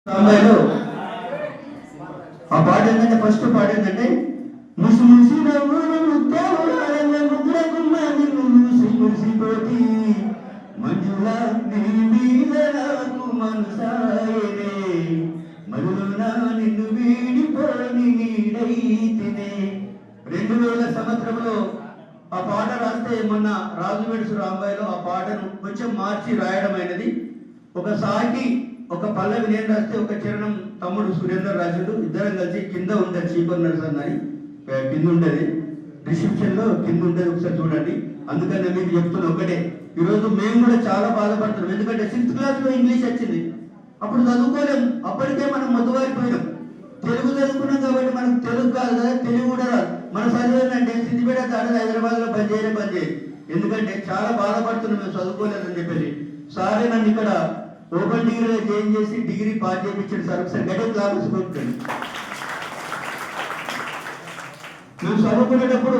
రామాయణంలో ఆ పాట ఏంటంటే ఫస్ట్ పాట ఏంటంటే ముసి ముసి నవ్వులు ముత్యాల ముగ్గురగుమ్మ నిన్ను ముసి ముసిపోతి మంజుల నీ మీద నాకు మనసాయనే మరులున నిన్ను వీడిపోని నీడైతినే 2000 సంవత్సరంలో ఆ పాట రాస్తే మొన్న రాజువేడ్సు రాంబాయిలో ఆ పాటను కొంచెం మార్చి రాయడమైనది. ఒక సాకి ఒక పల్లవి నేను రాస్తే ఒక చరణం తమ్ముడు సురేందర్ రాజుడు ఇద్దరం కలిసి కింద ఉంటుంది చీపర్ నర్సన్ అని కింద ఉంటుంది డిస్క్రిప్షన్లో కింద ఉంటుంది ఒకసారి చూడండి. అందుకని మీకు చెప్తున్నా ఒకటే, ఈరోజు మేము కూడా చాలా బాధపడుతున్నాం. ఎందుకంటే 6th క్లాస్లో ఇంగ్లీష్ వచ్చింది, అప్పుడు చదువుకోలేము, అప్పటికే మనం మొదలువారిపోయినాం. తెలుగు చదువుకున్నాం కాబట్టి మనకు తెలుగు కాదు కదా, తెలుగు కూడా రాదు. మన చదివేంటే సిద్దిపేట దాటి హైదరాబాద్లో పనిచేయడం. ఎందుకంటే చాలా బాధపడుతున్నాం మేము చదువుకోలేదని చెప్పేసి. సారే నన్ను ఇక్కడ ఓపెన్ డిగ్రీలో జాయిన్ చేసి డిగ్రీ పాస్ చేయించాడు సార్. ఒకసారి గడ్డ క్లాసెస్ కొట్టాడు. మేము చదువుకునేటప్పుడు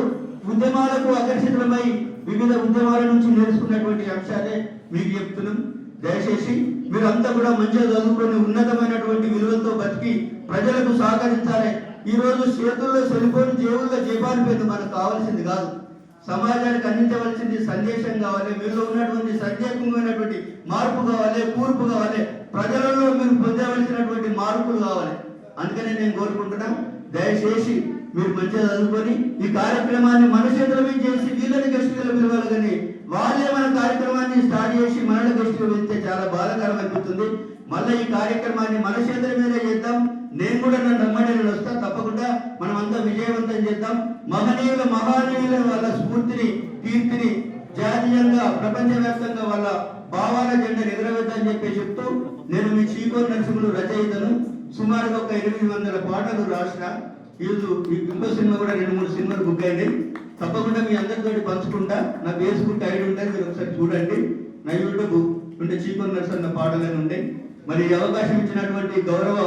ఉద్యమాలకు ఆకర్షితులమై వివిధ ఉద్యమాల నుంచి నేర్చుకున్నటువంటి అంశాలే మీకు చెప్తున్నాం. దయచేసి మీరంతా కూడా మంచిగా చదువుకొని ఉన్నతమైనటువంటి విలువలతో బతికి ప్రజలకు సహకరించాలి. ఈరోజు చేతుల్లో సెల్ఫోన్ జేబుల్లో జేబాలిపోయింది, మనకు కావాల్సింది కాదు. సమాజానికి అందించవలసింది సందేశం కావాలి, మీలో ఉన్నటువంటి సందేశమైనటువంటి మార్పు కావాలి, కూర్పు కావాలి, ప్రజలలో మీరు పొందవలసినటువంటి మార్పులు కావాలి. అందుకనే నేను కోరుకుంటున్నాను, దయచేసి మీరు మంచిగా చదువుకొని ఈ కార్యక్రమాన్ని మన చేతుల మీద చేసి వీళ్ళని గెస్టులు పిలవాలి. కానీ వాళ్ళే మన కార్యక్రమాన్ని స్టార్ట్ చేసి మనల్ని గెస్టులు వెళ్తే చాలా బాధాకరం అనిపిస్తుంది. మళ్ళీ ఈ కార్యక్రమాన్ని మన చేతుల మీద చేద్దాం. నేను కూడా నన్ను రమ్మని నేను వస్తా, తప్పకుండా మనం అంతా విజయవంతం చేద్దాం. మహానీయుల వాళ్ళ స్ఫూర్తిని కీర్తిని జాతీయంగా ప్రపంచవ్యాప్తంగా వాళ్ళ భావాల జెండాను ఎగురవేద్దని చెప్పి చెప్తూ, నేను మీ చీకోర్ నరసింహులు రచయితను. సుమారుగా ఒక 800 పాటలు రాసిన. ఈరోజు ఇంకో సినిమా కూడా 2-3 సినిమాలు బుక్ అయింది. తప్పకుండా మీ అందరితో పంచుకుంటా. నా ఫేస్బుక్ ఐడి ఉంటుంది, మీరు ఒకసారి చూడండి. నా యూట్యూబ్ ఉంటే చీకోర్ నరసింహ పాటలని ఉంటాయి. మరి అవకాశం ఇచ్చినటువంటి గౌరవ